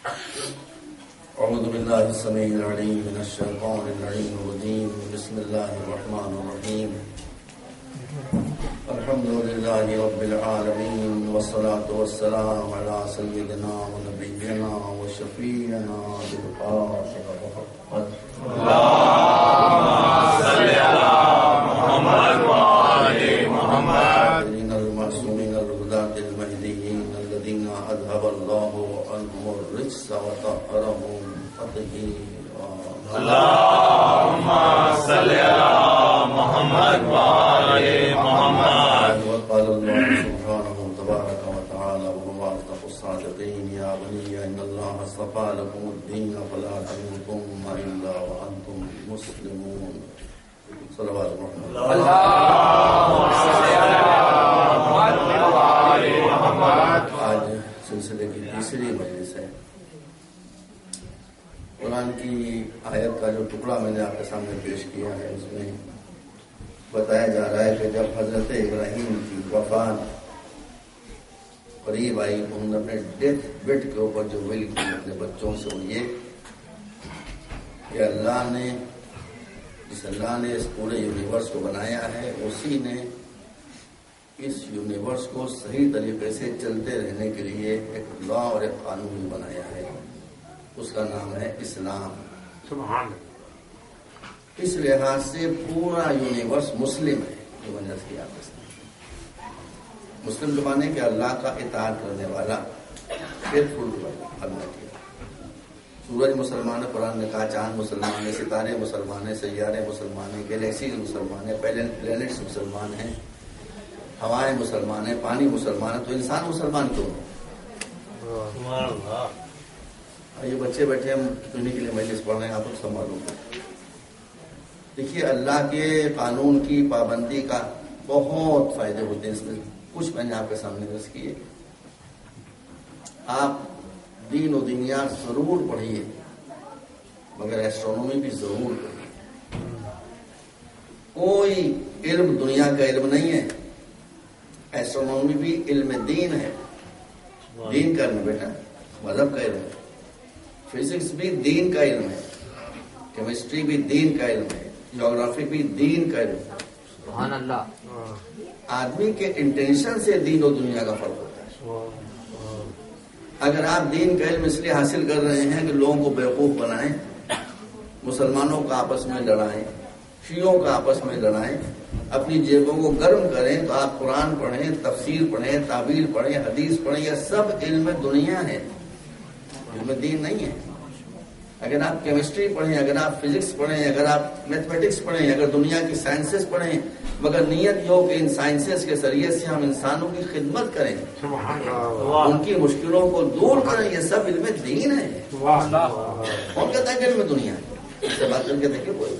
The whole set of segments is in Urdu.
أعوذ بالله السميع العليم من الشيطان اللعين الرجيم. بسم الله الرحمن الرحيم. الحمد لله رب العالمين والصلاة والسلام على سيدنا ونبينا وشفيعنا بالقاسم محمد. اللهم صل على محمد وآل محمد المعصومين الهداة المهديين الذين أذهب الله عنهم الرجس وطهرهم تطهيرا. اللهم صل على محمد وآل محمد. وقال الله سبحانه تبارك وتعالى وهو أصدق الصادقين يا بني إن الله اصطفى لكم الدين فلا تموتن إلا وأنتم مسلمون. صلوات محمد. اللهم صل على محمد وآل محمد. آج سلسلے کی تیسری مجلس ہے. قرآن کی آیت کا جو ٹکڑا میں نے آپ کے سامنے پیش کیا ہے اس میں بتایا جا رہا ہے کہ جب حضرت ابراہیم کی وفات قریب آئی تو انہوں نے اپنے ڈیتھ بیڈ کے اوپر جو ول کی اپنے بچوں سے وہ یہ کہ اللہ نے اس پورے یونیورس کو بنایا ہے اسی نے اس یونیورس کو صحیح طریقے سے چلتے رہنے کے لیے ایک لا اور ایک قانون بنایا ہے. اس کا نام ہے اسلام. سبحان اللہ. اس لحاظ سے پورا یونیورس مسلم ہے. جو میں نے کیا مسلم جو مانے کہ اللہ کا اطاعت کرنے والا فیتھفل اللہ کیا. سورج مسلمان ہے, قرآن نے کہا چاند مسلمان ہے, ستارے مسلمان ہیں, سیارے مسلمان ہیں, گیلیکسیز مسلمان ہیں, پلینٹس مسلمان ہیں, ہوائیں مسلمان ہیں, پانی مسلمان ہے, تو انسان مسلمان کیوں ہے؟ یہ بچے بیٹھے ہم انہیں کے لیے مجلس پڑھ رہے ہیں, آپ کو سب معلوم ہے. دیکھیے اللہ کے قانون کی پابندی کا بہت فائدے ہوتے ہیں. اس میں کچھ میں نے آپ کے سامنے عرض کیے. آپ دین و دنیا ضرور پڑھیے مگر ایسٹرونومی بھی ضرور پڑھیے. کوئی علم دنیا کا علم نہیں ہے. ایسٹرونومی بھی علم دین ہے. دین کا علم بیٹا, مذہب کا علم ہے. فزکس بھی دین کا علم ہے. کیمسٹری بھی دین کا علم ہے. جغرافی بھی دین کا علم ہے. سبحان اللہ. آدمی کے انٹینشن سے دین و دنیا کا فرق ہوتا ہے. اگر آپ دین کا علم اس لیے حاصل کر رہے ہیں کہ لوگوں کو بیوقوف بنائیں, مسلمانوں کا آپس میں لڑائیں, شیعوں کا آپس میں لڑائیں, اپنی جیبوں کو گرم کریں, تو آپ قرآن پڑھیں, تفسیر پڑھیں, تعبیر پڑھیں, حدیث پڑھیں. یہ سب علم دنیا ہے, علم دین نہیں ہے. اگر آپ کیمسٹری پڑھیں, اگر آپ فزکس پڑھیں, اگر آپ میتھمیٹکس پڑھیں, اگر دنیا کی سائنسز پڑھیں, مگر نیت یہ ہو کہ ان سائنسز کے ذریعے سے ہم انسانوں کی خدمت کریں, ان کی مشکلوں کو دور کریں, یہ سب علم دین ہے. کون کہتا ہے کہ علم دنیا ہے؟ اس سے بات کر کے دیکھیں. کوئی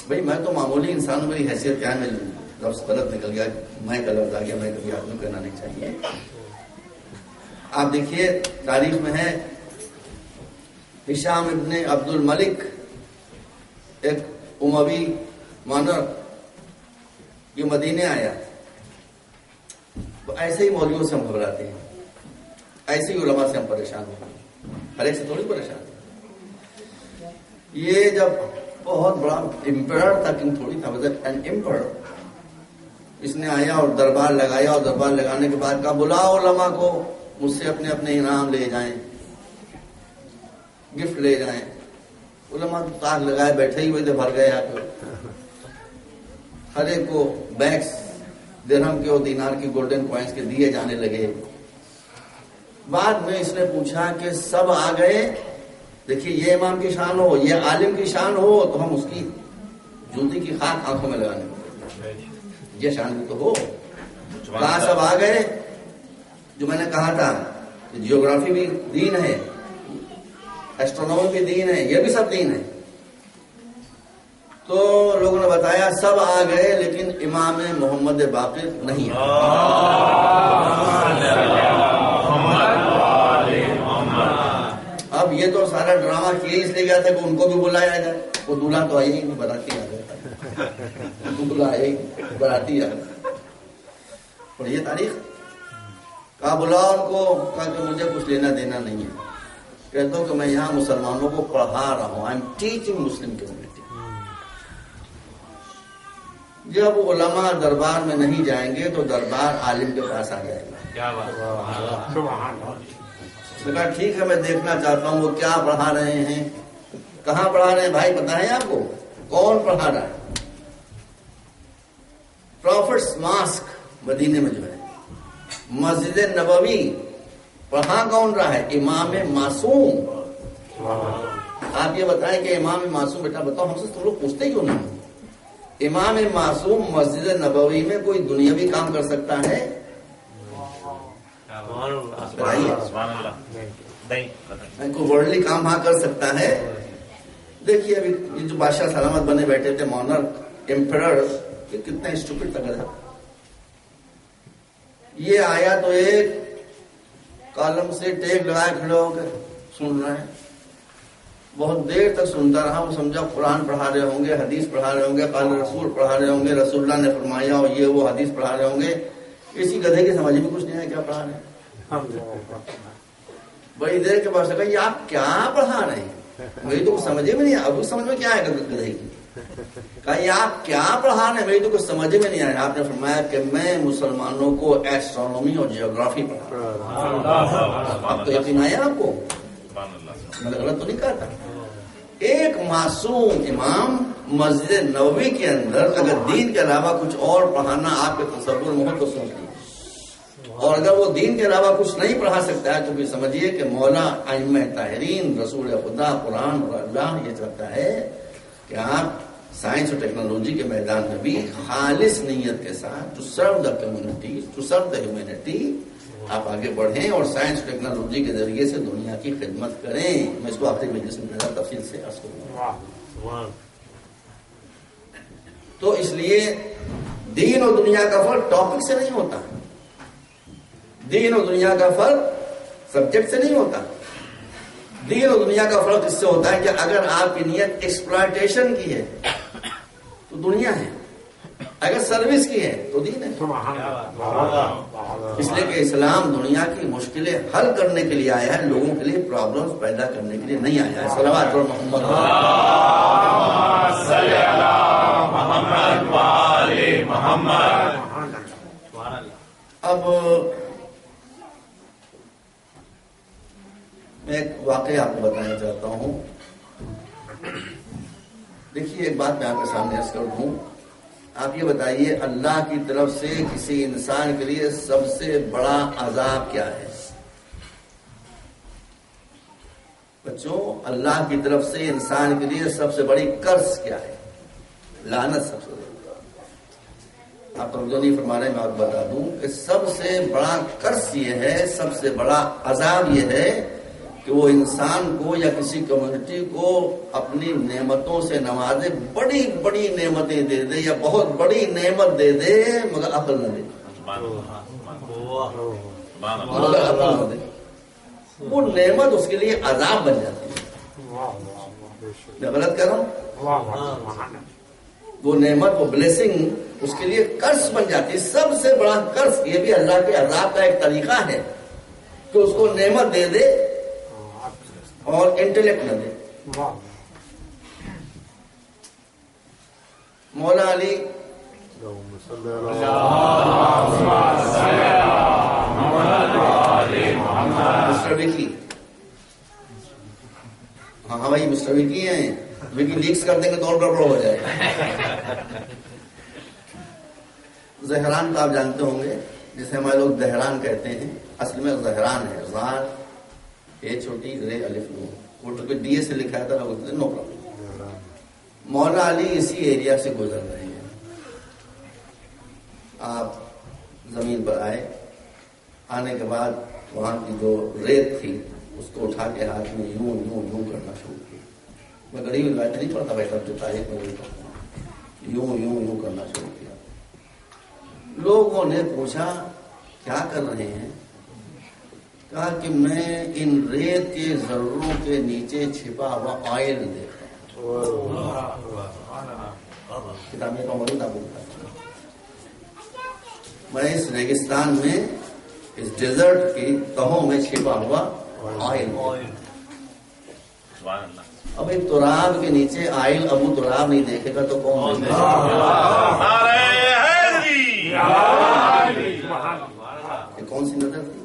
بھائی میں تو معمولی انسان, میری حیثیت کیا ہے, میں لفظ غلط نکل گیا, میں کا لفظ آ گیا, میں کبھی آدمی کرنا نہیں چاہیے. آپ دیکھیے تاریخ میں ہے ہشام ابن عبد الملک, ایک اموی مانر, یہ مدینے آیا. تو ایسے ہی مولویوں سے ہم گھبراتے ہیں, ایسے ہی علماء سے ہم پریشان ہوتے ہیں, ہر ایک سے تھوڑی پریشان ہیں. یہ جب بہت بڑا امپرر تھا, کنگ تھوڑی تھا, مطلب این امپرر, اس نے آیا اور دربار لگایا, اور دربار لگانے کے بعد کہا بلاؤ علماء کو, مجھ سے اپنے اپنے انعام لے جائیں, گفٹ لے جائیں. علماء تاک لگائے بیٹھے ہی ہوئے تھے, بھر گئے. ہر ایک کو بیگس درہم کے اور دینار کی گولڈن کوائنس کے دیے جانے لگے. بعد میں اس نے پوچھا کہ سب آ گئے, دیکھیے یہ امام کی شان ہو, یہ عالم کی شان ہو, تو ہم اس کی جوتی کی خاک آنکھوں میں لگانے کو, یہ شان بھی تو ہو. کہاں سب آ گئے. جو میں نے کہا تھا کہ جیوگرافی بھی دین ہے, ایسٹرونومی بھی دین ہے, یہ بھی سب دین ہے. تو لوگوں نے بتایا سب آ گئے لیکن امام محمد باقر نہیں ہے. اب یہ تو سارا ڈرامہ کیا اس لیے گیا تھا کہ ان کو بھی بلایا جائے. وہ دولہا تو آئی نہیں, براتی آ گیا, دولہا آئی, براتی آ گیا. اور یہ تاریخ کہا بلاؤ ان کو, کہا کہ مجھے کچھ لینا دینا نہیں ہے. کہتا ہوں کہ میں یہاں مسلمانوں کو پڑھا رہا ہوں، I am teaching Muslim community. جب علماء دربار میں نہیں جائیں گے تو دربار عالم کے پاس آ جائے گا۔ کیا بات، کہا ٹھیک ہے، میں دیکھنا چاہتا ہوں وہ کیا پڑھا رہے ہیں، کہاں پڑھا رہے ہیں بھائی، پتہ ہے آپ کو کون پڑھا رہا ہے؟ پروفٹس ماسک مدینے میں جو ہے، مسجد نبوی پڑھا کون رہا ہے؟ امام معصوم۔ آپ یہ بتائیں کہ امام معصوم، بیٹا بتاؤ ہم سے تم لوگ پوچھتے کیوں نہیں؟ امام معصوم مسجد نبوی میں کوئی دنیاوی کام کر سکتا ہے؟ کوئی ورلڈلی کام ہاں کر سکتا ہے؟ دیکھیے ابھی یہ جو بادشاہ سلامت بنے بیٹھے تھے، مونرک امپرر، یہ کتنا اسٹوپڈ تک تھا۔ یہ آیا تو ایک کالم سے ٹیپ لگائے کھڑے ہو کے سن رہے ہیں، بہت دیر تک سنتا رہا۔ وہ سمجھا قرآن پڑھا رہے ہوں گے، حدیث پڑھا رہے ہوں گے، قال رسول پڑھا رہے ہوں گے، رسول اللہ نے فرمایا اور یہ وہ حدیث پڑھا رہے ہوں گے۔ اسی گدھے کی سمجھ میں کچھ نہیں آیا کیا پڑھا رہے ہیں۔ بڑی دیر کے بعد کہا یہ آپ کیا پڑھا رہے ہیں؟ میری تو کچھ سمجھے میں نہیں آیا۔ اب سمجھ میں کیا ہے گدھے کی؟ کہا یہ آپ کیا پڑھا رہے ہیں؟ میری تو کچھ سمجھ میں نہیں آیا۔ آپ نے فرمایا کہ میں مسلمانوں کو ایسٹرونومی اور جیوگرافی پڑھا رہا ہوں۔ آپ کو یقین آیا؟ آپ کو میں غلط تو نہیں کہا تھا؟ ایک معصوم امام مسجد نبوی کے اندر اگر دین کے علاوہ کچھ اور پڑھانا آپ کے تصور میں ہو تو سوچیے، اور اگر وہ دین کے علاوہ کچھ نہیں پڑھا سکتا ہے تو پھر سمجھیے کہ مولا ائمہ طاہرین، رسول خدا، قرآن اور اللہ یہ چاہتا ہے کہ آپ سائنس اور ٹیکنالوجی کے میدان میں بھی خالص نیت کے ساتھ to serve the community, to serve the humanity آپ آگے بڑھیں اور سائنس ٹیکنالوجی کے ذریعے سے دنیا کی خدمت کریں۔ میں اس کو آخری مجلس میں تفصیل سے عرض کروں۔ تو اس لیے دین اور دنیا کا فرق ٹاپک سے نہیں ہوتا، دین اور دنیا کا فرق سبجیکٹ سے نہیں ہوتا۔ دین اور دنیا کا فرق اس سے ہوتا ہے کہ اگر آپ کی نیت ایکسپلائٹیشن کی ہے تو دنیا ہے، اگر سروس کی ہے تو دین ہے۔ اس لیے کہ اسلام دنیا کی مشکلیں حل کرنے کے لیے آیا ہے، لوگوں کے لیے پرابلمز پیدا کرنے کے لیے نہیں آیا ہے۔ صلوات اور محمد محمد۔ اب میں ایک واقعہ آپ کو بتانا چاہتا ہوں۔ دیکھیے ایک بات میں آپ کے سامنے عرض کر دوں، آپ یہ بتائیے اللہ کی طرف سے کسی انسان کے لیے سب سے بڑا عذاب کیا ہے؟ بچوں، اللہ کی طرف سے انسان کے لیے سب سے بڑی قرض کیا ہے؟ لعنت سب سے بڑی۔ آپ توجہ نہیں فرما رہے، میں آپ کو بتا دوں کہ سب سے بڑا قرض یہ ہے، سب سے بڑا عذاب یہ ہے کہ وہ انسان کو یا کسی کمیونٹی کو اپنی نعمتوں سے نوازے، بڑی بڑی نعمتیں دے دے یا بہت بڑی نعمت دے دے مگر عقل نہ دے، مگر عقل نہ دے، وہ نعمت اس کے لیے عذاب بن جاتی ہے۔ میں غلط کہہ رہا ہوں؟ وہ نعمت، وہ بلیسنگ اس کے لیے قرض بن جاتی ہے۔ سب سے بڑا قرض یہ بھی اللہ کے عذاب کا ایک طریقہ ہے کہ اس کو نعمت دے دے اور انٹلیکٹ نہ دے۔ مولا علی مسٹر وکی، ہاں بھائی مسٹر وکی ہیں، وکی لیکس کر دیں گے تو اور گڑبڑ ہو جائے گا۔ زہران کا آپ جانتے ہوں گے، جسے ہمارے لوگ دہران کہتے ہیں، اصل میں زہران ہے، زار اے چھوٹی رے الف نون، اردو ڈی اے سے لکھا تھا، نو پرابلم۔ مولا علی اسی ایریا سے گزر رہے ہیں، آپ زمین پر آئے، آنے کے بعد وہاں کی جو ریت تھی اس کو اٹھا کے ہاتھ میں یوں یوں یوں کرنا شروع کیا۔ میں غریب روایت نہیں پڑھتا بھائی، سب جو تاریخ میں نہیں پڑھتا، یوں یوں یوں کرنا شروع کیا۔ لوگوں نے پوچھا کیا کر رہے ہیں؟ کہا کہ میں ان ریت کے ذروں کے نیچے چھپا ہوا آئل دیکھ رہا ہوں۔ کتابیں کا موجود آپ بولتا میں اس ریگستان میں، اس ڈیزرٹ کی تہوں میں چھپا ہوا آئل، اب ایک تراب کے نیچے آئل ابو تراب نہیں دیکھے گا تو کون دیکھے گا؟ کون سی نظر تھی؟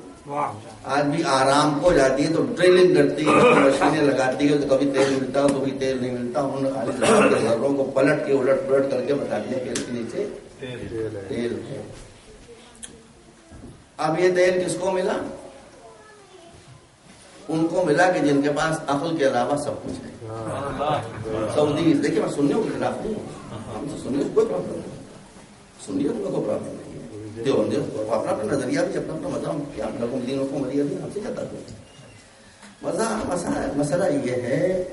آج بھی آرام کو جاتی ہے تو ڈرلنگ کرتی ہے، مشینیں لگاتی ہے، تو کبھی تیل ملتا ہے کبھی تیل نہیں ملتا. انہوں نے خالی ذروں کو پلٹ کے الٹ پلٹ کر کے بتا دیا کہ اس کے نیچے تیل ہے. اب یہ تیل کس کو ملا؟ ان کو ملا کہ جن کے پاس عقل کے علاوہ سب کچھ ہے. سعودی دیکھیے میں سنیوں کے خلاف نہیں ہوں، ہم تو سنیوں کو کوئی پرابلم نہیں، سنیوں کو کوئی پرابلم نہیں ہے. اپنا اپنا نظریہ بھی اپنا اپنا مزہ کیا لگوں دینوں کو مزہ بھی ہم سے جاتا ہے. مسئلہ یہ ہے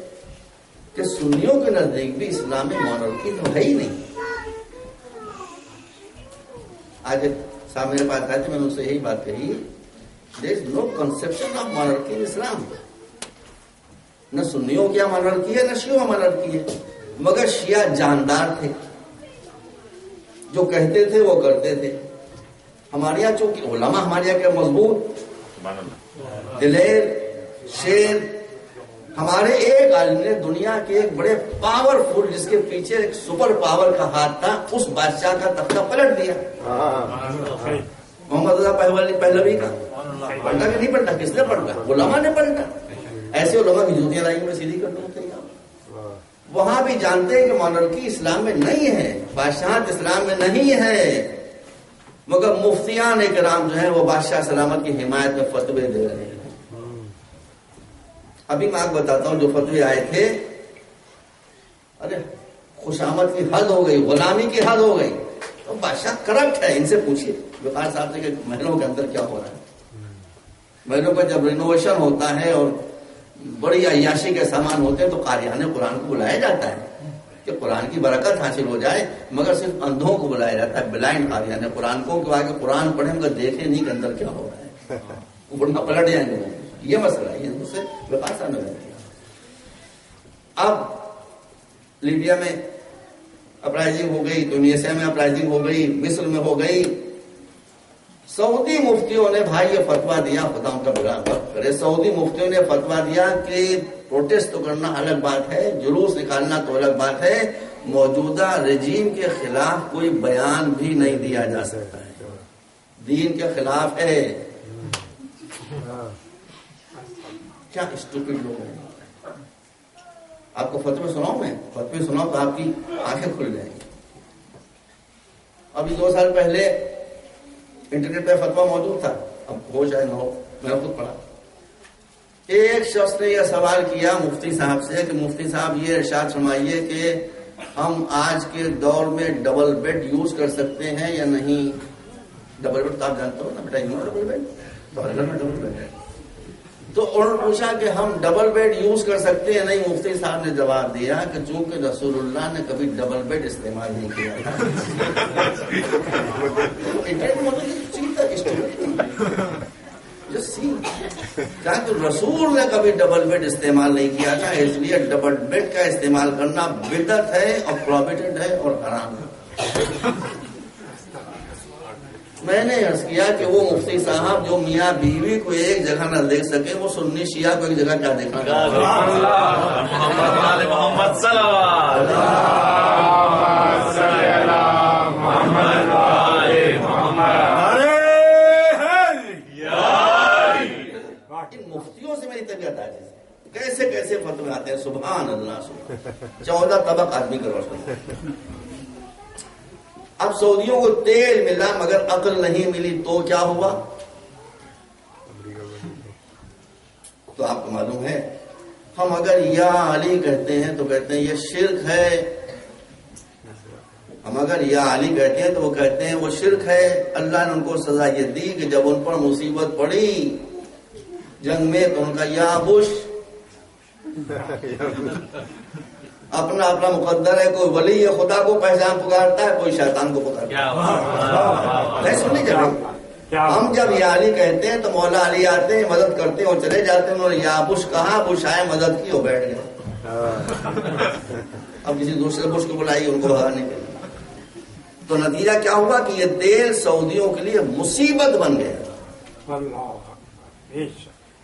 کہ سنیوں کے نزدیک بھی اسلامی مونارکی تو ہے ہی نہیں. آج صاحب میرے پاس آئے تھے، میں نے ان سے یہی بات کہی، there is no conception of monarchy in Islam. نہ سنیوں کیا مونارکی ہے نہ شیعہ مونارکی ہے، مگر شیعہ جاندار تھے، جو کہتے تھے وہ کرتے تھے. ہمارے یہاں چونکہ علماء ہمارے یہاں کے مضبوط دلیر شیر، ہمارے ایک عالم نے دنیا کے ایک بڑے پاورفل جس کے پیچھے ایک سپر پاور کا ہاتھ تھا اس بادشاہ کا تختہ پلٹ دیا. محمد رضا پہلوی کا پلٹا کہ نہیں پلٹا؟ کس نے پلٹا؟ علماء نے پلٹا. ایسے علماء کی جوتیاں لائی میں سیدھی کر دوں. وہاں بھی جانتے ہیں کہ مونارکی اسلام میں نہیں ہے، بادشاہت اسلام میں نہیں ہے، مگر مفتیان کرام جو ہیں وہ بادشاہ سلامت کی حمایت میں فتوے دے رہے ہیں. ابھی میں آپ کو بتاتا ہوں جو فتوے آئے تھے، ارے خوشامد کی حد ہو گئی، غلامی کی حد ہو گئی. تو بادشاہ کرپٹ ہے، ان سے پوچھیے وقار صاحب سے کہ محلوں کے اندر کیا ہو رہا ہے. محلوں کا جب رینوویشن ہوتا ہے اور بڑی عیاشی کے سامان ہوتے ہیں تو قاریان قرآن کو بلایا جاتا ہے کہ قرآن کی برکت حاصل ہو جائے، مگر صرف اندھوں کو بلایا جاتا ہے، بلائنڈ قاریان قرآن کو کہ آگے قرآن پڑھیں مگر دیکھیں نہیں کہ اندر کیا ہو رہا ہے، ورنہ پلٹ جائیں گے. یہ مسئلہ ہے، ان سے وقار صاحب نے کیا. اب لیبیا میں اپرائزنگ ہو گئی، ٹونسیا میں اپرائزنگ ہو گئی، مصر میں ہو گئی. سعودی مفتیوں نے بھائی یہ فتویٰ دیا، خدا ان کا برا وقت کرے، سعودی مفتیوں نے فتویٰ دیا کہ پروٹیسٹ تو کرنا الگ بات ہے، جلوس نکالنا تو الگ بات ہے، موجودہ رجیم کے خلاف کوئی بیان بھی نہیں دیا جا سکتا ہے، دین کے خلاف ہے. کیا اسٹوپڈ لوگ ہیں. آپ کو فتوے سناؤں میں، فتوے سناؤں تو آپ کی آنکھیں کھل جائیں گی. ابھی 2 سال پہلے انٹرنیٹ پہ فتویٰ موجود تھا، اب ہو جائے نہ ہو، میں نے خود پڑھا. ایک شخص نے یہ سوال کیا مفتی صاحب سے کہ مفتی صاحب یہ ارشاد فرمائیے کہ ہم آج کے دور میں ڈبل بیڈ یوز کر سکتے ہیں یا نہیں. ڈبل بیڈ تو آپ جانتے ہو نا بیٹا، ڈبل بیڈ تو ہر گھر میں ڈبل بیڈ ہے. تو انہوں نے پوچھا کہ ہم ڈبل بیڈ یوز کر سکتے ہیں نہیں. مفتی صاحب نے جواب دیا کہ چونکہ رسول اللہ نے کبھی ڈبل بیڈ استعمال نہیں کیا تھا. کہ رسول نے کبھی ڈبل بیڈ استعمال نہیں کیا تھا، اس لیے ڈبل بیڈ کا استعمال کرنا بدعت ہے اور پروہیبٹڈ ہے اور حرام ہے. میں نے عرض کیا کہ وہ مفتی صاحب جو میاں بیوی کو ایک جگہ نہ دیکھ سکے، وہ سنی شیعہ کو ایک جگہ کیا دیکھنا چاہتے ہیں. ان مفتیوں سے میری طبیعت آ جائے، کیسے کیسے فتوے آتے ہیں، سبحان اللہ. 14 طبق آدمی کا روشن. اب سعودیوں کو تیل ملا مگر عقل نہیں ملی تو کیا ہوا؟ تو آپ کو معلوم ہے، ہم اگر یا علی کہتے ہیں تو کہتے ہیں یہ شرک ہے. ہم اگر یا علی کہتے ہیں تو وہ کہتے ہیں وہ شرک ہے. اللہ نے ان کو سزا یہ دی کہ جب ان پر مصیبت پڑی جنگ میں تو ان کا یا بش اپنا اپنا مقدر ہے. کوئی ولی خدا کو پہچان پکارتا ہے، کوئی شیطان کو پکارتا ہے. نہیں سننی چاہیے. ہم جب یا علی کہتے ہیں تو مولا علی آتے ہیں، مدد کرتے ہیں اور چلے جاتے ہیں. انہوں نے یا بش کہا، بش آئے مدد کی اور بیٹھ گئے. اب کسی دوسرے بش کو بلائیے ان کو بھگانے کے لیے. تو نتیجہ کیا ہوا کہ یہ تیل سعودیوں کے لیے مصیبت بن گیا.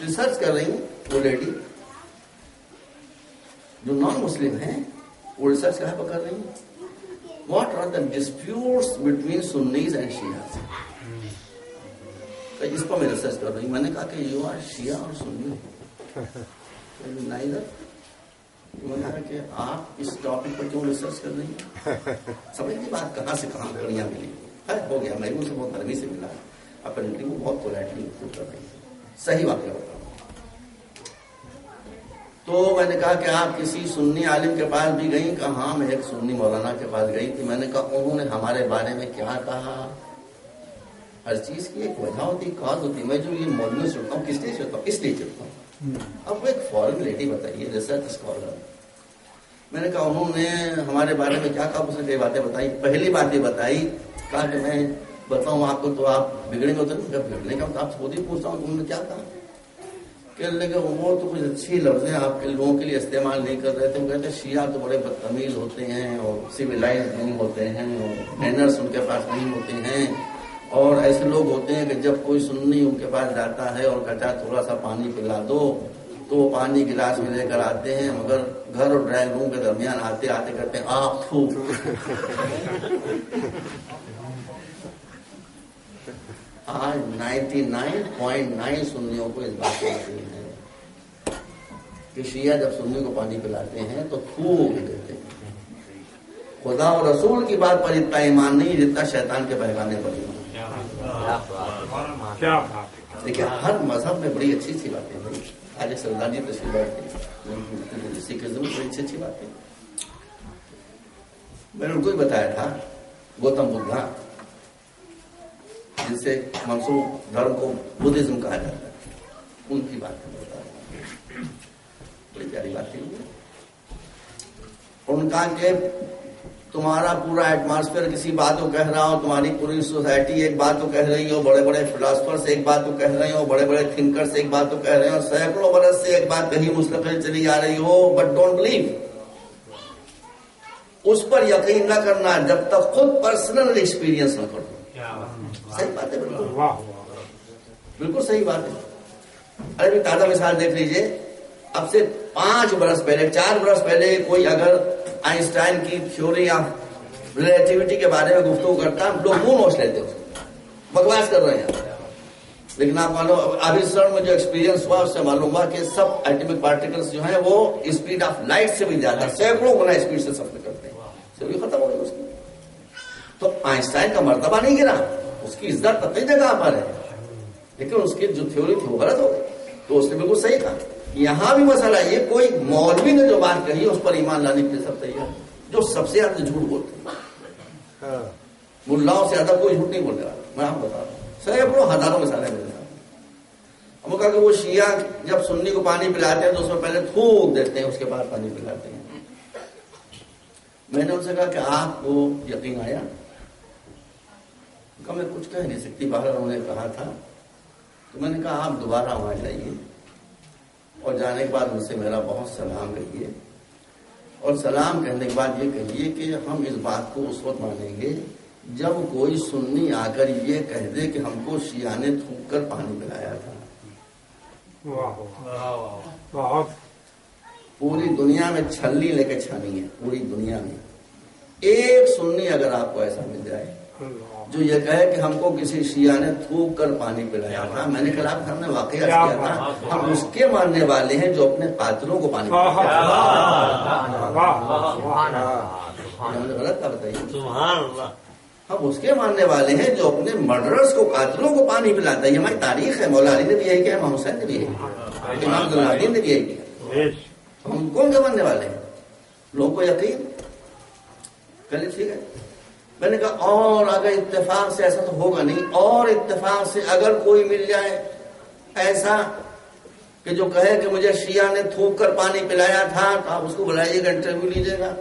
ریسرچ کر رہی ہیں وہ لیڈی، جو نان مسلم ہیں وہ ریسرچ کہاں پر کر رہی ہیں؟ What are the disputes between Sunnis and Shia. اس پر میں ریسرچ کر رہی ہوں. میں نے کہا کہ یو آر شیعہ اور سنی. میں نے کہا کہ آپ اس ٹاپک پر کیوں ریسرچ کر رہی ہیں؟ سمجھ کی بات کہاں سے کہاں کڑیاں ملی. ہو گیا، میں ان سے بہت نرمی سے ملا، اپنی وہ بہت پولائٹلی کر رہی ہے. صحیح واقعہ بتاؤں تو میں نے کہا کہ آپ کسی سنی عالم کے پاس بھی گئی؟ کہا ہاں میں ایک سنی مولانا کے پاس گئی تھی. میں نے کہا انہوں نے ہمارے بارے میں کیا کہا؟ ہر چیز کی ایک وجہ ہوتی، کاز ہوتی. میں جو یہ مولوی چڑھتا ہوں کس لیے چڑھتا ہوں؟ اس لیے چڑھتا ہوں. اب وہ ایک فارن لیڈی بتائیے، ریسرچ اسکالر. میں نے کہا انہوں نے ہمارے بارے میں کیا کہا؟ اس نے کئی باتیں بتائی. پہلی بات یہ بتائی، کہا کہ میں بتاؤں آپ کو تو آپ بگڑیں گے. تو بگڑنے کا آپ سے خود ہی پوچھتا ہوں انہوں نے کیا کہا. کہنے لگے وہ تو کچھ اچھی لفظیں آپ کے لوگوں کے لیے استعمال نہیں کر رہے تھے. وہ کہتے شیعہ تو بڑے بدتمیز ہوتے ہیں اور سویلائز نہیں ہوتے ہیں اور مینرس ان کے پاس نہیں ہوتے ہیں، اور ایسے لوگ ہوتے ہیں کہ جب کوئی سنی ان کے پاس جاتا ہے اور کہتا ہے تھوڑا سا پانی پلا دو تو وہ پانی گلاس میں لے کر آتے ہیں، مگر گھر اور ڈرائنگ روم کے درمیان آتے آتے کہتے ہیں آپ تھو. آج 99.9 سنیوں کو اس بات کو یقین ہے کہ شیعہ جب سنی کو پانی پلاتے ہیں تو تھوک دیتے ہیں. خدا اور رسول کی بات پر اتنا ایمان نہیں جتنا شیطان کے بہکانے پر ایمان. دیکھیے ہر مذہب میں بڑی اچھی اچھی باتیں ہیں. آج ایک سردار جی تشریف بات سکھزم میں بڑی اچھی اچھی باتیں. میں نے ان کو ہی بتایا تھا گوتم بدھا جن سے منسوخ دھرم کو بدھزم کہا جاتا ہے، ان کی بات بتا رہا ہوں. بڑی پیاری بات تھی. ان کا کہ تمہارا پورا ایٹماسفیئر کسی بات کو کہہ رہا ہو، تمہاری پوری سوسائٹی ایک بات کو کہہ رہی ہو، بڑے بڑے فلاسفرز ایک بات کو کہہ رہے ہو، بڑے بڑے تھنکرز ایک بات کو کہہ رہے ہو، سینکڑوں برس سے ایک بات کہیں مستقل چلی آ رہی ہو، بٹ ڈونٹ بلیو. اس پر یقین نہ کرنا جب تک خود پرسنل ایکسپیرینس نہ کرو. صحیح بات ہے، بالکل صحیح بات ہے. ارے تازہ مثال دیکھ لیجئے. اب سے 5 برس پہلے 4 برس پہلے کوئی اگر آئنسٹائن کی تھیوری آف ریلیٹیوٹی کے بارے میں گفتگو کرتا، لوگ منہ نوچ لیتے اس کو، بکواس کر رہے ہیں. لیکن آپ معلوم ابھی سر میں جو ایکسپیرینس ہوا اس سے معلوم ہوا کہ سب ایٹمک پارٹیکلز جو ہیں وہ اسپیڈ آف لائٹ سے بھی زیادہ سینکڑوں گنا اسپیڈ سے سفر کرتے ہیں. تھیوری ختم ہو گئی اس کی. تو آئنسٹائن کا مرتبہ نہیں گرا، اس کی عزت اپنی جگہ پر ہے، لیکن اس کی جو تھیوری تھی وہ غلط ہو گئی. تو اس نے بالکل صحیح کہا. یہاں بھی مسئلہ یہ، کوئی مولوی نے جو بات کہی اس پر ایمان لانے کے لیے سب تیار، جو سب سے زیادہ جھوٹ بولتے ہیں. ملاؤں سے زیادہ کوئی جھوٹ نہیں بولنے والا. میں آپ بتا رہا ہوں سینکڑوں ہزاروں مثالیں میرے ساتھ. ہم کہا کہ وہ شیعہ جب سنی کو پانی پلاتے ہیں تو اس میں پہلے تھوک دیتے ہیں، اس کے بعد پانی پلاتے ہیں. میں نے ان سے کہا کہ آپ کو یقین آیا؟ کہ میں کچھ کہہ نہیں سکتی، باہر انہوں نے کہا تھا. تو میں نے کہا آپ دوبارہ وہاں جائیے اور جانے کے بعد ان سے میرا بہت سلام کہیے، اور سلام کہنے کے بعد یہ کہیے کہ ہم اس بات کو اس وقت مانیں گے جب کوئی سنی آ کر یہ کہہ دے کہ ہم کو شیعہ نے تھوک کر پانی پلایا تھا. پوری دنیا میں چھلنی لے کے چھانی ہے، پوری دنیا میں ایک سنی اگر آپ کو ایسا مل جائے جو یہ کہے کہ ہم کو کسی شیعہ نے تھوک کر پانی پلایا تھا. میں نے کل آپ ہم نے واقعہ کیا تھا، ہم اس کے ماننے والے ہیں جو اپنے قاتلوں کو پانی پلایا. غلط تھا بتائیے. ہم اس کے ماننے والے ہیں جو اپنے مرڈررز کو، قاتلوں کو پانی پلاتا ہے. یہ ہماری تاریخ ہے. مولا علی نے بھی یہی کیا، امام حسین نے بھی یہی کیا، امام ذو العابدین نے بھی یہی کیا. ہم کون کے ماننے والے ہیں؟ لوگوں کو یقین کل ٹھیک ہے. میں نے کہا اور اگر اتفاق سے ایسا تو ہوگا نہیں، اور اتفاق سے اگر کوئی مل جائے ایسا کہ جو کہے کہ مجھے شیعہ نے تھوک کر پانی پلایا تھا، تو آپ اس کو بلائیے گا، انٹرویو لیجیے گا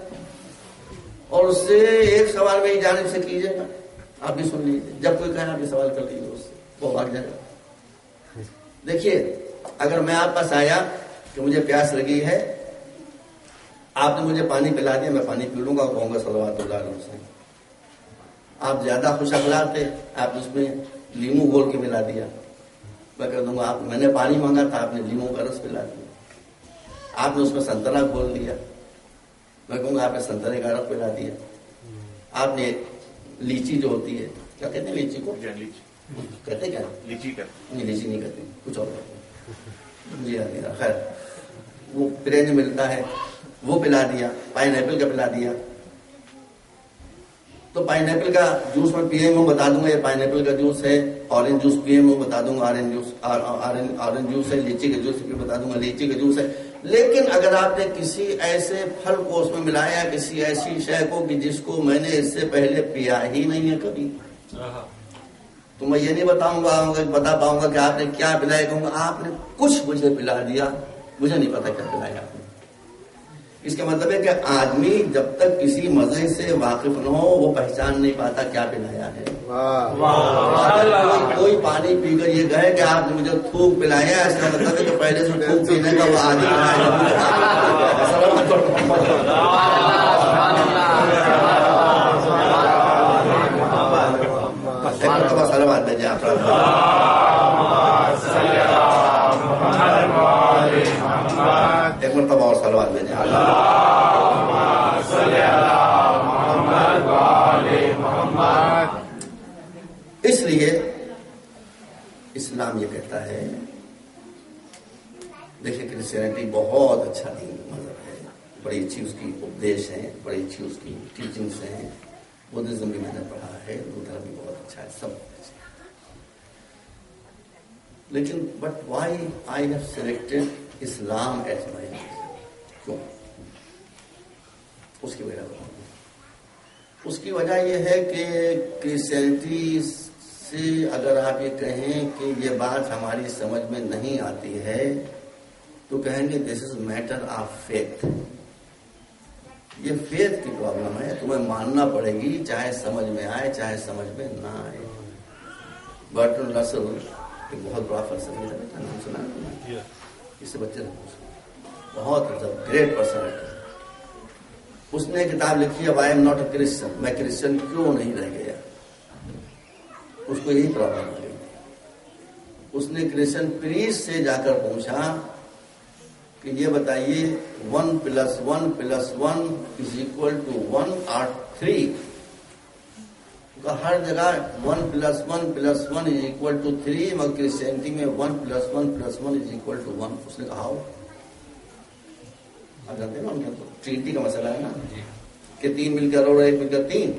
اور اس سے ایک سوال میری جانب سے کیجیے گا. آپ بھی سن لیجیے، جب کوئی کہے آپ یہ سوال کر لیجیے، اس سے وہ بھاگ جائے گا. دیکھیے اگر میں آپ پاس آیا کہ مجھے پیاس لگی ہے، آپ نے مجھے پانی پلا دیا، میں پانی پی لوں گا، کہوں گا صلوات اللہ علیہ وسلم. آپ زیادہ خوش اخلاق تھے، آپ اس میں لیمو گھول کے ملا دیا، میں کہہ دوں گا آپ، میں نے پانی مانگا تھا، آپ نے لیموں کا رس پلا دیا، آپ نے اس میں سنترا کھول دیا، میں کہوں گا آپ نے سنترے کا رس پلا دیا، آپ نے لیچی جو ہوتی ہے، کیا کہتے ہیں لیچی کو؟ کہتے کیا؟ لیچی کرتے نہیں، لیچی نہیں کہتے، کچھ اور کہتے ہیں، جی ہاں، خیر وہ پرینج ملتا ہے وہ پلا دیا، پائن ایپل کا پلا دیا. تو پائن ایپل کا جوس میں پیے میں بتا دوں گا یہ پائن ایپل کا جوس ہے، اورنج جوس پیے میں بتا دوں گا اورنج جوس ہے، لیچی کا جوس بھی بتا دوں گا لیچی کا جوس ہے. لیکن اگر آپ نے کسی ایسے پھل کو اس میں ملایا، کسی ایسی شے کو کہ جس کو میں نے اس سے پہلے پیا ہی نہیں ہے کبھی، تو میں یہ نہیں بتا پاؤں گا کہ آپ نے کیا پلایا. کہوں گا آپ نے کچھ مجھے پلا دیا، مجھے نہیں پتا کیا پلایا آپ نے. اس کا مطلب ہے کہ آدمی جب تک کسی مزے سے واقف نہ ہو وہ پہچان نہیں پاتا کیا پلایا ہے. کوئی پانی پی کر یہ کہے کہ آپ نے مجھے تھوک پلایا، اس کا مطلب ہے کہ پہلے سے تھوک پینے کا وہ عادی سلوات بھیجیں آپ. ایک مرتبہ اور سلوات بھیجیں. اس لیے اسلام یہ کہتا ہے، دیکھیں کرسچینٹی بہت اچھا مذہب ہے، بڑی اچھی اس کی اپدیش ہے، بڑی اچھی اس کی ٹیچنگس ہیں. بدھزم بھی میں نے پڑھا ہے، لوتھر بھی بہت اچھا ہے، سب اچھا ہے. لیکن but why I have selected Islam as my religion, کیوں؟ اس کی وجہ بتاؤں. اس کی وجہ یہ ہے کہ کرسچینٹی سے اگر آپ یہ کہیں کہ یہ بات ہماری سمجھ میں نہیں آتی ہے تو کہیں گے دس از میٹر آف فیتھ. یہ فیتھ کی پرابلم ہے، تمہیں ماننا پڑے گی چاہے سمجھ میں آئے چاہے سمجھ میں نہ آئے. برٹن رسل ایک بہت بڑا فلسفی ہے، نام سنا ہے اس سے بچے بہت گریٹ پرسنالٹی. اس نے کتاب لکھی ہے why I'm not a Christian, میں کرسچن کیوں نہیں رہ گیا. اس کو یہی پرابلم آ گئی. اس نے کرسچن پریسٹ سے جا کر پوچھا کہ یہ بتائیے 1 + 1 + 1 = 1 اور 3. ہر جگہ 1 + 1 + 1 = 3، مگر کرسچینٹی میں 1 + 1 + 1 = 1. اس نے کہا آپ جانتے ہیں نا ان کے ٹرینٹی کا مسئلہ ہے نا کہ 3 مل کر اور 1 مل کر 3.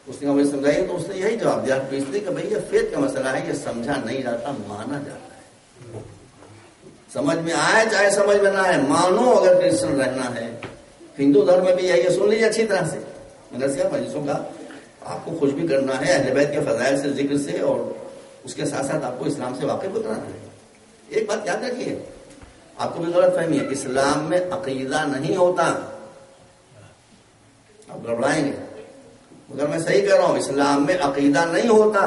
اس نے ہمیں سمجھائی تو اس نے یہی جواب دیا پیچھتے کہ بھائی یہ فیتھ کا مسئلہ ہے، یہ سمجھا نہیں جاتا، مانا جاتا ہے. سمجھ میں آئے چاہے سمجھ میں نہ آئے، مانو اگر کرسچن رہنا ہے. ہندو دھرم میں بھی یہی، سن لیجیے اچھی طرح سے. میں نے مجلسوں کا آپ کو خوش بھی کرنا ہے اہل بیت کے فضائل سے، ذکر سے، اور اس کے ساتھ ساتھ آپ کو اسلام سے واقف بھی کرانا ہے. ایک بات یاد رکھیے، آپ کو بھی غلط فہمی ہے، اسلام میں عقیدہ نہیں ہوتا. آپ گڑبڑائیں گے مگر میں صحیح کہہ رہا ہوں، اسلام میں عقیدہ نہیں ہوتا.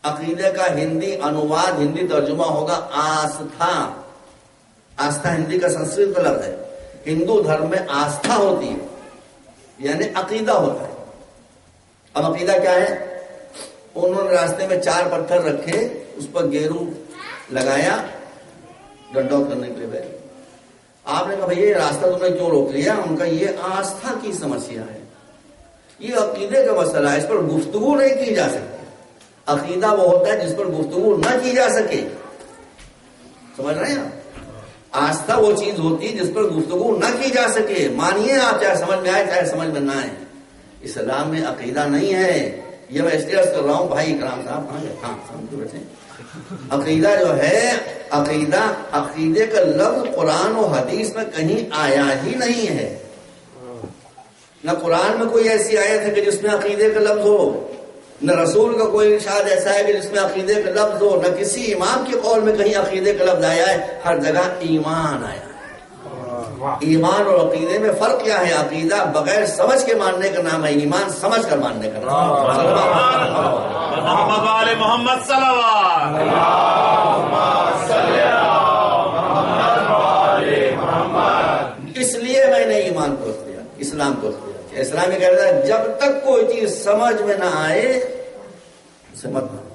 عقیدے کا ہندی انواد، ہندی ترجمہ ہوگا آستھا. آستھا ہندی کا سنسکرت کا لفظ ہے. ہندو دھرم میں آستھا ہوتی ہے یعنی عقیدہ ہوتا ہے. اب عقیدہ کیا ہے؟ انہوں نے راستے میں 4 پتھر رکھے، اس پر گیرو لگایا ڈنڈوت کرنے کے لیے. آپ نے کہا بھئی یہ راستہ تم نے کیوں روک لیا؟ ان کا یہ آستھا کی سمسیا ہے، یہ عقیدے کا مسئلہ ہے، اس پر گفتگو نہیں کی جا سکتی. عقیدہ وہ ہوتا ہے جس پر گفتگو نہ کی جا سکے. سمجھ رہے ہیں آپ؟ آستھا وہ چیز ہوتی ہے جس پر گفتگو نہ کی جا سکے. مانیے آپ چاہے سمجھ میں آئے چاہے سمجھ میں نہ آئے. اسلام میں عقیدہ نہیں ہے. یہ میں اسٹیئرس کر رہا ہوں بھائی اکرام صاحب، کہاں گئے؟ ہاں سمجھ بیٹھے. عقیدہ جو ہے، عقیدے کا لفظ قرآن و حدیث میں کہیں آیا ہی نہیں ہے. نہ قرآن میں کوئی ایسی آیت ہے کہ جس میں عقیدے کا لفظ ہو، نہ رسول کا کوئی ارشاد ایسا ہے کہ جس میں عقیدے کا لفظ ہو، نہ کسی امام کے قول میں کہیں عقیدے کا لفظ آیا ہے. ہر جگہ ایمان آیا ہے. ایمان اور عقیدے میں فرق کیا ہے؟ عقیدہ بغیر سمجھ کے ماننے کا نام ہے، ایمان سمجھ کر ماننے کا نام ہے. محمد صلوات. اس لیے میں نے ایمان کو اختیار، اسلام کو اختیار کیا. اسلام یہ کہتا ہے جب تک کوئی چیز سمجھ میں نہ آئے اسے مت مانو.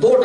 2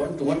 1-to-1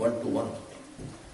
1-to-1।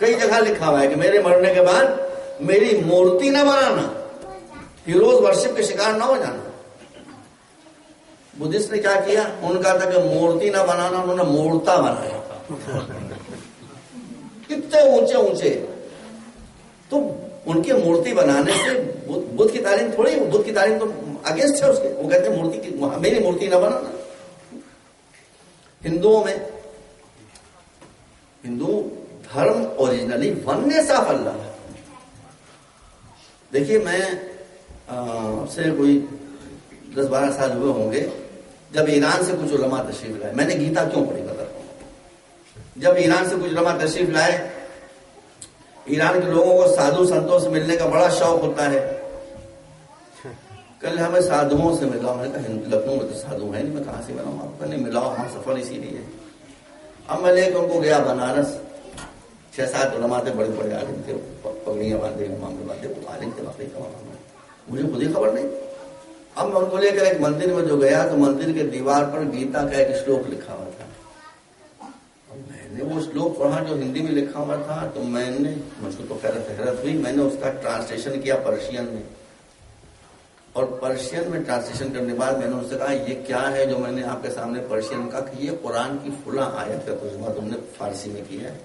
کئی جگہ لکھا ہوا ہے کہ میرے مرنے کے بعد میری مورتی نہ بنانا، ہیروز ورشپ کے شکار نہ ہو جانا۔ بدھسٹ نے کیا کیا؟ ان کا تھا کہ مورتی نہ بنانا، انہوں نے مورتا بنایا، کتنے اونچے اونچے۔ تو ان کی مورتی بنانے سے بدھ کی تعلیم تھوڑی، بدھ کی تعلیم تو اگینسٹ ہے اس کے، وہ کہتے ہیں مورتی کی، میری مورتی نہ بنانا۔ ہندوؤں میں، ہندو دھرم اوریجنلی وننس آف اللہ ہے۔ دیکھیے میں سے کوئی 10-12 سال ہوئے ہوں گے جب ایران سے کچھ علماء تشریف لائے۔ میں نے گیتا کیوں پڑھی بتا رہا ہوں۔ جب ایران سے کچھ علماء تشریف لائے، ایران کے لوگوں کو سادھو سنتوں سے ملنے کا بڑا شوق ہوتا ہے۔ کل ہمیں سادھوؤں سے ملا، میں نے کہا لکھنؤ میں تو سادھو ہے نہیں، میں کہاں سے ملا ہوں؟ آپ کو نہیں ملا، ہمارا سفر اسی لیے۔ اب میں لے کے ان کو گیا بنارس، 6-7 علماء تھے، بڑے بڑے عالم تھے، پگڑیاں باندھے، امام باندھے، عالم تھے، واقعی مجھے خود ہی خبر نہیں۔ اب میں ان کو لے کر ایک مندر میں جو گیا تو مندر کے دیوار پر گیتا کا ایک شلوک لکھا ہوا تھا۔ میں نے وہ شلوک پڑھا جو ہندی میں لکھا ہوا تھا، تو میں نے، مجھ کو تو حیرت ہوئی، میں نے اس کا ٹرانسلیشن کیا پرشین میں، اور پرشین میں ٹرانسلیشن کرنے کے بعد میں نے ان سے کہا یہ کیا ہے جو میں نے آپ کے سامنے پرشین کا، کہ یہ قرآن کی فلاں آیت کا ترجمہ تم نے فارسی میں کیا ہے۔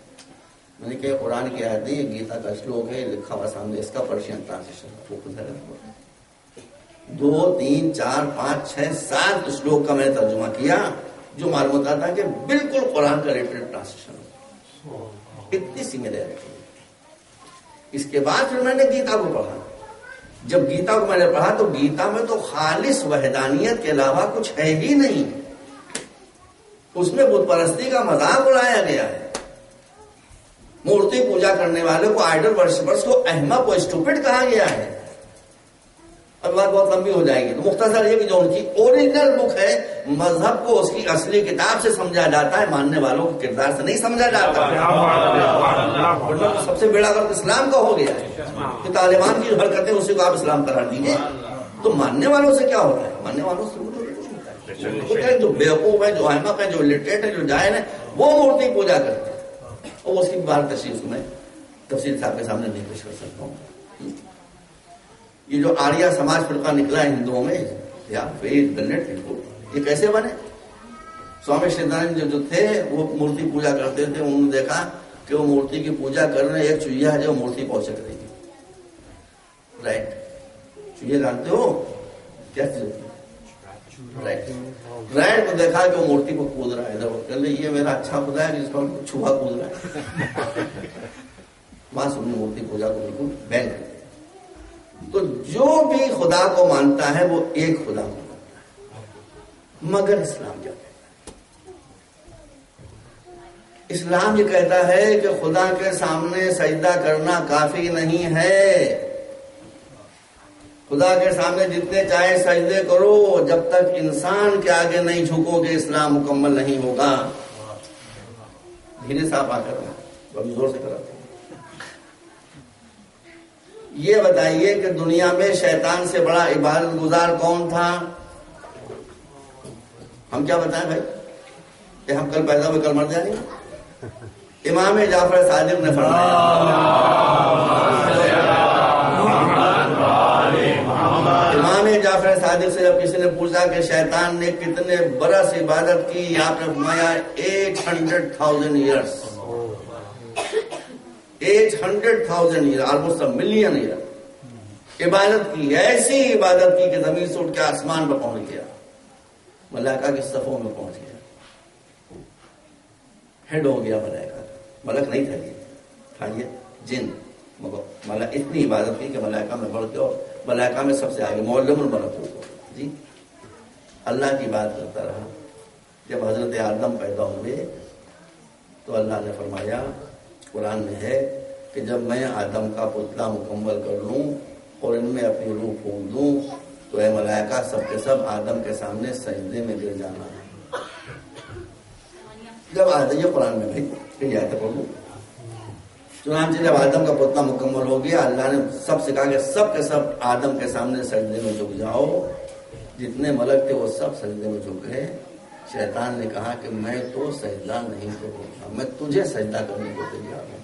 میں نے کہا قرآن کی آیت نہیں، یہ گیتا کا شلوک ہے، لکھا ہوا سامنے، اس کا پرشین ٹرانسلیشن۔ وہ خود حیرت ہوا، 2 3 4 5 6 7 شلوک کا میں نے ترجمہ کیا، جو معلوم ہوتا تھا کہ بالکل قرآن کا ریٹڈ ٹرانسلیشن ہے، اتنی سملیرٹی۔ اس کے بعد پھر میں نے گیتا کو پڑھا۔ جب گیتا کو میں نے پڑھا تو گیتا میں تو خالص وحدانیت کے علاوہ کچھ ہے ہی نہیں، اس میں بت پرستی کا مذاق اڑایا گیا ہے، مورتی پوجا کرنے والے کو، آئیڈل ورشپرز کو احمق و اسٹوپڈ کہا گیا ہے۔ اب بات بہت لمبی ہو جائے گی، تو مختصر یہ کہ جو ان کی اوریجنل بک ہے، مذہب کو اس کی اصلی کتاب سے سمجھا جاتا ہے، ماننے والوں کے کردار سے نہیں سمجھا جاتا۔ سب سے بڑا غلط اسلام کا ہو گیا ہے کہ طالبان کی جو حرکتیں اسی کو آپ اسلام قرار دیجیے، تو ماننے والوں سے کیا ہوتا ہے؟ ماننے والوں سے جو بیوقوف ہے، جو احمق ہے، جو لٹریٹ ہے، جو جاہل ہے، وہ مورتی پوجا کرتے ہیں، اور اس کی بار تشریح میں تفصیل صاحب کے سامنے نہیں پیش کر سکتا ہوں۔ یہ جو آریہ سماج فرقہ نکلا ہے ہندوؤں میں، یہ کیسے بنے؟ سوامی شردھانند جو تھے وہ مورتی پوجا کرتے تھے، انہوں نے دیکھا کہ وہ مورتی کی پوجا کر رہے ہیں، ایک چوہیا ہے جو مورتی پہنچک رہی ہے، رائٹ؟ چوہیا جانتے ہو کیا چیز ہوتی ہے؟ رائٹ کو دیکھا کہ وہ مورتی کو کود رہا ہے، ادھر کر لے، یہ میرا اچھا خدا ہے جس کا چھوہا کود رہا ہے۔ وہاں سے مورتی پوجا کو بالکل بین کر دیا۔ تو جو بھی خدا کو مانتا ہے وہ ایک خدا کو مانتا ہے، مگر اسلام کیا کہتا ہے؟ اسلام یہ کہتا ہے کہ خدا کے سامنے سجدہ کرنا کافی نہیں ہے، خدا کے سامنے جتنے چاہے سجدے کرو، جب تک انسان کے آگے نہیں جھکو گے اسلام مکمل نہیں ہوگا۔ دھیرے صاحب آ کر بہت زور سے کراتے ہیں۔ یہ بتائیے کہ دنیا میں شیطان سے بڑا عبادت گزار کون تھا؟ ہم کیا بتائیں بھائی کہ ہم کل پیدا ہوئے کل مر جائیں گے؟ امام جعفر صادق نے فرمایا، امام جعفر صادق سے جب کسی نے پوچھا کہ شیطان نے کتنے برس عبادت کی، آپ نے فرمایا 800,000 years, 800,000 year, almost a million year عبادت کی، ایسی عبادت کی کہ زمین سے اٹھ کے آسمان پہ پہنچ گیا، ملائکہ کی صفوں میں پہنچ گیا، ہیڈ ہو گیا ملائکہ، ملک نہیں تھا یہ جن، مگر اتنی عبادت کی کہ ملائکہ میں بڑھ کے، اور ملائکہ میں سب سے آگے معلم الملک ہو جی، اللہ کی بات کرتا رہا۔ جب حضرت آدم پیدا ہوئے تو اللہ نے فرمایا، قرآن میں ہے کہ جب میں آدم کا پتلا مکمل کر لوں اور ان میں اپنی روح پھونک دوں تو اے ملائکہ سب کے سب آدم کے سامنے سجدے میں گر جانا ہے۔ جب آدم، یہ قرآن میں بھائی آیت پڑھ لوں، چنانچہ جب آدم کا پتلا مکمل ہو گیا، اللہ نے سب سے کہا کہ سب کے سب آدم کے سامنے سجدے میں جھک جاؤ۔ جتنے ملک تھے وہ سب سجدے میں جھک گئے۔ شیطان نے کہا کہ میں تو سجدہ نہیں کروں گا، میں تجھے سجدہ کرنے کو تیار ہوں۔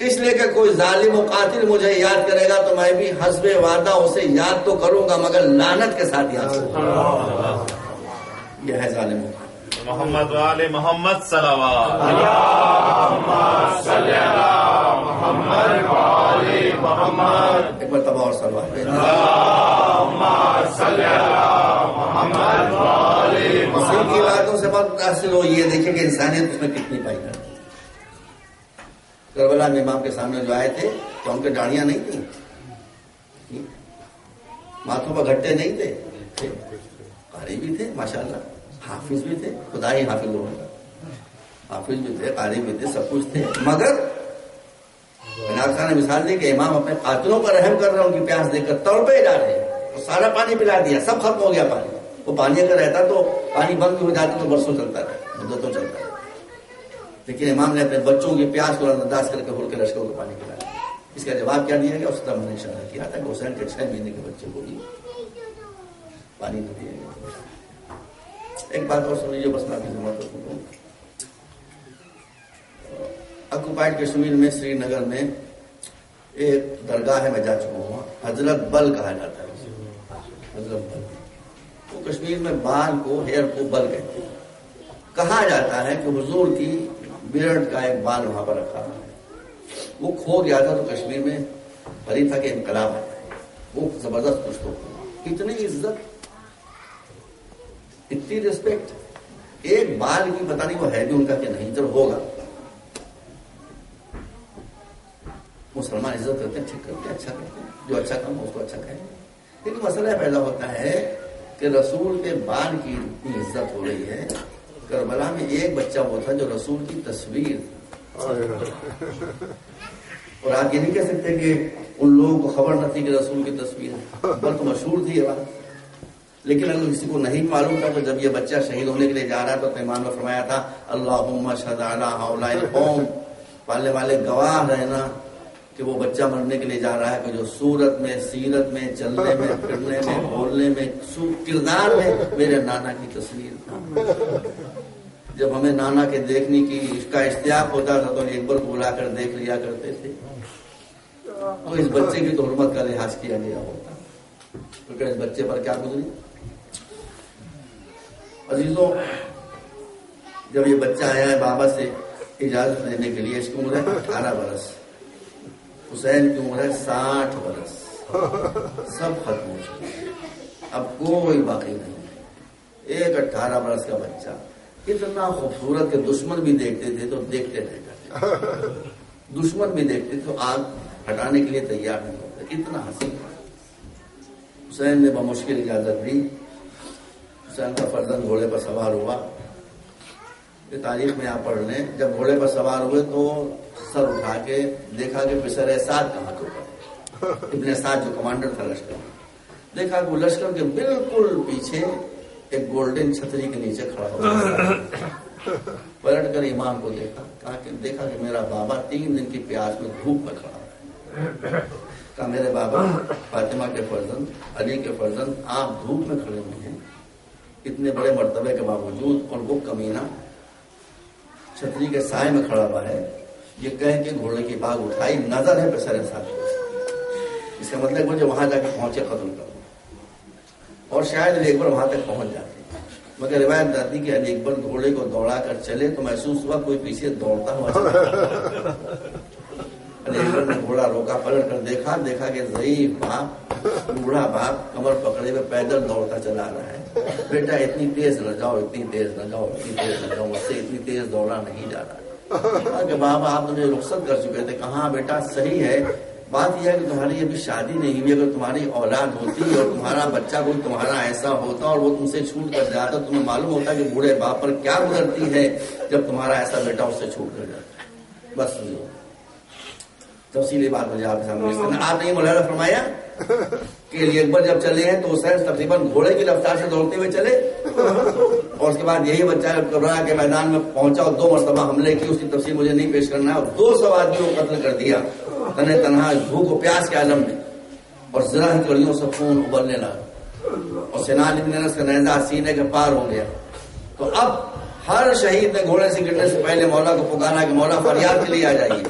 اس لیے کہ کوئی ظالم و قاتل مجھے یاد کرے گا تو میں بھی حسب وعدہ اسے یاد تو کروں گا مگر لعنت کے ساتھ یاد کروں گا. یہ ہے ظالم و قاتل. محمد وآل محمد صلوات. ایک مرتبہ اور صلوات. مسلم کی باتوں سے بہت متاثر ہو. یہ دیکھیں کہ انسانیت اس میں کتنی پائی جاتی. کربلا میں امام کے سامنے جو آئے تھے تو ان کے ڈاڑیاں نہیں تھیں, ماتھوں پر گھٹے نہیں تھے, قاری بھی تھے ماشاءاللہ, حافظ بھی تھے, خدا ہی حافظ ہو, حافظ بھی تھے, قاری بھی تھے, سب کچھ تھے. مگر ناقصہ نے مثال دی کہ امام اپنے قاتلوں پر رحم کر رہے ہیں, ان کی پیاس دیکھ کر تڑپے جا رہے ہیں, اور سارا پانی پلا دیا, سب ختم ہو گیا پانی. وہ پانی اگر رہتا تو پانی بند بھی ہو جاتا تو برسوں چلتا رہتا, مدتوں چلتا رہتا. لیکن امام نے اپنے بچوں کی پیاس کو انداز کر کے ہول کے لشکروں کو پانی پلایا. اس کا جواب کہ دیا گیا, اس طرح میں نے اشارہ کیا تھا کہ حسین کے 6 مہینے کے بچے کو بھی پانی نہ دیا گیا. ایک بات اور سن لیجیے, بس میں آپ کی ذمہ رکھوں. آکوپائڈ کشمیر میں سری نگر میں ایک درگاہ ہے, میں جا چکا ہوں, حضرت بل کہا جاتا ہے. حضرت بل, وہ کشمیر میں بال کو, ہیئر کو بل کہتے ہیں. کہا جاتا ہے کہ حضور کی بیرڈ کا ایک بال وہاں پر رکھا ہے, وہ کھو گیا تھا تو کشمیر میں پری تھا کہ انقلاب آتا ہے. وہ زبردست کچھ تو, اتنی عزت, اتنی ریسپیکٹ, ایک بال کی پتہ نہیں وہ ہے بھی ان کا کہ نہیں, جب ہوگا مسلمان عزت کرتے ہیں, ٹھیک کرتے ہیں, اچھا کرتے ہیں, جو اچھا کام ہو اس کو اچھا کہیں. لیکن مسئلہ پیدا ہوتا ہے کہ رسول کے بال کی اتنی عزت ہو رہی ہے. کربلا میں ایک بچہ وہ تھا جو رسول کی تصویر, اور آپ یہ نہیں کہہ سکتے کہ ان لوگوں کو خبر نہ تھی کہ رسول کی تصویر ہے, بلکہ مشہور تھی یہ بات. لیکن اگر کسی کو نہیں معلوم تھا تو جب یہ بچہ شہید ہونے کے لیے جا رہا تو اپنے امام نے فرمایا تھا, اللہم اشہد علی ہؤلاء القوم, پالنے والے گواہ رہنا کہ وہ بچہ مرنے کے لیے جا رہا ہے کہ جو صورت میں, سیرت میں, چلنے میں, پھرنے میں, بولنے میں, کردار میں میرے نانا کی تصویر تھا. جب ہمیں نانا کے دیکھنے کی اس کا اشتیاق ہوتا تھا تو ایک بار بلا کر دیکھ لیا کرتے تھے. تو اس بچے کی تو حرمت کا لحاظ کیا گیا ہوتا, کیونکہ اس بچے پر کیا گزری. عزیزوں, جب یہ بچہ آیا ہے بابا سے اجازت لینے کے لیے, اس کی عمر ہے 18 برس, حسین کی عمر ہے 60 برس, سب ختم ہو چکے, اب کوئی باقی نہیں. ایک 18 برس کا بچہ اتنا خوبصورت کہ دشمن بھی دیکھتے تھے تو دیکھتے رہ جاتے, دشمن بھی دیکھتے تو آنکھ ہٹانے کے لیے تیار نہیں ہوتے, اتنا حسین. حسین نے بمشکل اجازت دی. حسین کا فرزند گھوڑے پر سوار ہوا. یہ تاریخ میں آپ پڑھ لیں, جب گھوڑے پر سوار ہوئے تو سر اٹھا کے دیکھا کہ پسر سعد کہاں تو ابن سعد جو کمانڈر تھا لشکر, دیکھا کہ وہ لشکر کے بالکل پیچھے ایک گولڈن چھتری کے نیچے کھڑا ہوا. پلٹ کر امام کو دیکھا, دیکھا کہ میرا بابا 3 دن کی پیاس میں دھوپ میں کھڑا ہے. کہا میرے بابا فاطمہ کے فرزند, علی کے فرزند, آپ دھوپ میں کھڑے ہوئے ہیں اتنے بڑے مرتبے کے باوجود, اور وہ کمینہ چھتری کے سائے میں کھڑا ہوا ہے. یہ کہہ کے گھوڑے کی باغ اٹھائی, نظر ہے پسر ساتھ. اس کا مطلب مجھے وہاں جا کے پہنچے ختم کروں, اور شاید علی اکبر وہاں تک پہنچ جاتے. مگر روایت آتی کہ علی اکبر گھوڑے کو دوڑا کر چلے تو محسوس ہوا کوئی پیچھے دوڑتا ہوا چلا. علی اکبر نے گھوڑا روکا, پلٹ کر دیکھا کہ ضعیف باپ, بوڑھا باپ کمر پکڑے ہوئے پیدل دوڑتا چلا رہا ہے. بیٹا اتنی تیز نہ جاؤ, اتنی تیز نہ جاؤ, اتنی تیز نہ جاؤ, مجھ سے اتنی تیز دوڑا نہیں جا رہا. کہ بابا آپ مجھے رخصت کر چکے تھے. کہاں بیٹا صحیح ہے, بات یہ ہے کہ تمہاری ابھی شادی نہیں ہوئی. اگر تمہاری اولاد ہوتی اور تمہارا بچہ کوئی تمہارا ایسا ہوتا اور وہ تم سے چھوٹ کر جاتا, تمہیں معلوم ہوتا کہ بوڑھے باپ پر کیا گزرتی ہے جب تمہارا ایسا بیٹا اس سے چھوٹ کر جاتا ہے. بس تفصیلی بات مجھے آپ کے سامنے. آپ نے مولانا فرمایا کہ علی اکبر جب چلے ہیں تو حسین تقریباً گھوڑے کی رفتار سے دوڑتے ہوئے چلے, اور اس کے بعد یہی بچہ جب کربلا کے میدان میں پہنچا اور 2 مرتبہ حملے کی, اس کی تفصیل مجھے نہیں پیش کرنا ہے, اور 200 آدمیوں کو قتل کر دیا تنہا بھوک و پیاس کے عالم میں, اور ذرا ہی کڑیوں سے خون ابلنے لگا, اور سنان ابن انس کا نیزہ سینے کے پار ہو گیا. تو اب ہر شہید نے گھوڑے سے گرنے سے پہلے مولا کو پکارا کہ مولا فریاد کے لیے آ جائیے.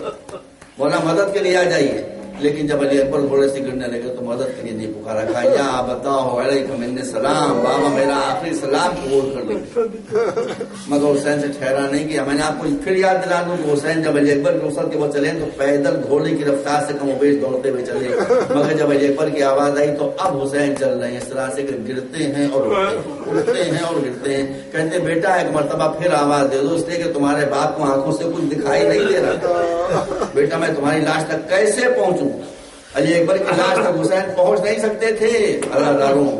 مولا مدد کے لیے آ جائیے، لیکن جب علی اکبر گھوڑے سے گرنے لگے تو مدد کے لیے نہیں پکارا، کہا یا بتاؤ علیکم منی سلام، بابا میرا آخری سلام قبول کر لیں۔ مگر حسین سے ٹھہرا نہیں کیا۔ میں نے آپ کو پھر یاد دلا دوں کہ حسین جب علی اکبر کے وصل کے وہ چلے تو پیدل گھوڑے کی رفتار سے کم و بیش دوڑتے ہوئے چلے، مگر جب علی اکبر کی آواز آئی تو اب حسین چل رہے ہیں اس طرح سے کہ گرتے ہیں اور اٹھتے ہیں اور گرتے ہیں۔ کہتے بیٹا ایک مرتبہ پھر آواز دے دو، اس لیے کہ تمہارے باپ کو آنکھوں سے کچھ دکھائی نہیں دے رہا، بیٹا میں تمہاری لاش تک کیسے پہنچوں؟ علی اکبر کی لاش تک حسین پہنچ نہیں سکتے تھے۔ اللہ داروں،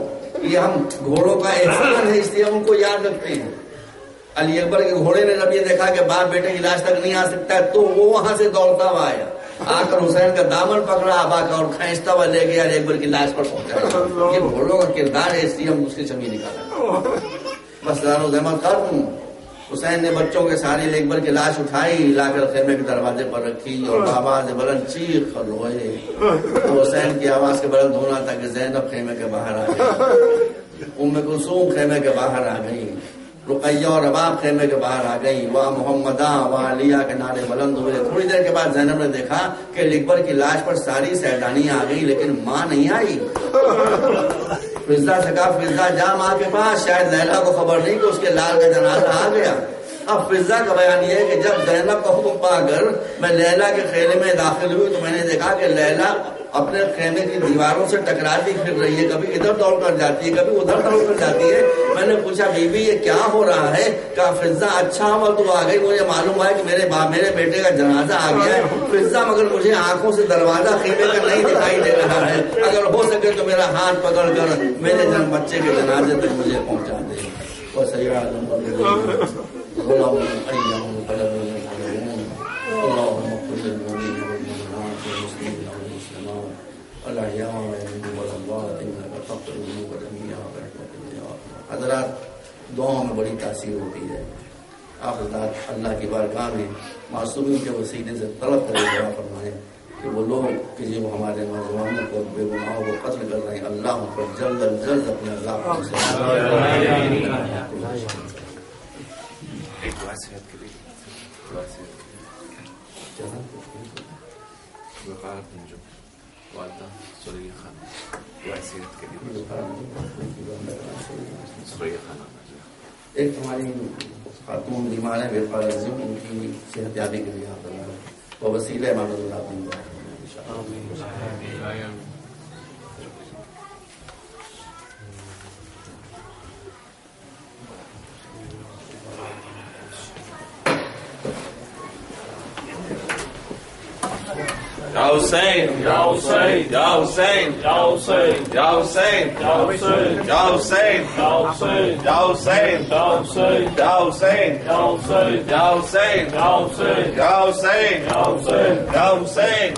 یہ ہم گھوڑوں کا احسان ہے اس لیے ہم ان کو یاد رکھتے ہیں۔ علی اکبر کے گھوڑے نے جب یہ دیکھا کہ باپ بیٹے کی لاش تک نہیں آ سکتا ہے تو وہ وہاں سے دوڑتا ہوا آیا، آ کر حسین کا دامن پکڑا ابا کا اور کھینچتا ہوا لے گیا، علی اکبر کی لاش پر پہنچایا۔ یہ گھوڑوں کا کردار ہے، اس لیے ہم اس کی چھوی نکالا۔ بس دارو زحمت کر دوں، حسین نے بچوں کے سارے علی اکبر کی لاش اٹھائی، لا کر خیمے کے دروازے پر رکھی اور آواز بلند چیخ کر روئے۔ تو حسین کی آواز کے بلند ہونا تھا کہ زینب خیمے کے باہر آ گئی، ام کلثوم خیمے کے باہر آ گئی، رقیہ اور رباب خیمے کے باہر آ گئی، واہ محمدہ واہ علیہ کے نعرے بلند ہوئے۔ تھوڑی دیر کے بعد زینب نے دیکھا کہ علی اکبر کی لاش پر ساری سیدانیاں آ گئی لیکن ماں نہیں آئی۔ فضا سے کہا فضا جا ماں کے پاس، شاید لیلا کو خبر نہیں کہ اس کے لال کا جنازہ آ گیا۔ اب فضا کا بیان یہ ہے کہ جب زینب کا حکم پا کر میں لیلا کے خیمے میں داخل ہوئی تو میں نے دیکھا کہ لیلا اپنے خیمے کی دیواروں سے ٹکراتی پھر رہی ہے، کبھی ادھر دوڑ کر جاتی ہے کبھی ادھر دوڑ کر جاتی ہے۔ میں نے پوچھا بی بی یہ کیا ہو رہا ہے؟ کہا فضا اچھا ہوا تو آ گئی، مجھے معلوم ہوا کہ میرے بیٹے کا جنازہ آ گیا ہے۔ فضا مگر مجھے آنکھوں سے دروازہ خیمے کا نہیں دکھائی دے رہا ہے، اگر ہو سکے تو میرا ہاتھ پکڑ کر میرے بچے کے جنازے تک مجھے پہنچا دے۔ اور حضرات دعاؤں میں بڑی تاثیر ہوتی ہے۔ آپ حضرات اللہ کی بارگاہ میں معصومین کے وسیلے سے طلب کرے دعا فرمائیں کہ وہ لوگ کہ جو ہمارے نوجوانوں کو بے گناہوں کو قتل کر رہے ہیں، اللہ ان پر جلد از جلد اپنے عذاب سے ایک ہماری خاتون بیمار ہیں وفا رضی، ان کی صحت یابی کے لیے آپ اللہ وہ وسیلہ امام اللہ دیں گے۔ Ya Hussein, Ya Hussein, Ya Hussein, Ya Hussein, Ya Hussein, Ya Hussein, Ya Hussein, Ya Hussein, Ya Hussein, Ya Hussein, Ya Hussein, Ya Hussein, Ya Hussein, Ya Hussein, Ya Hussein, Ya Hussein, Ya Hussein, Ya Hussein.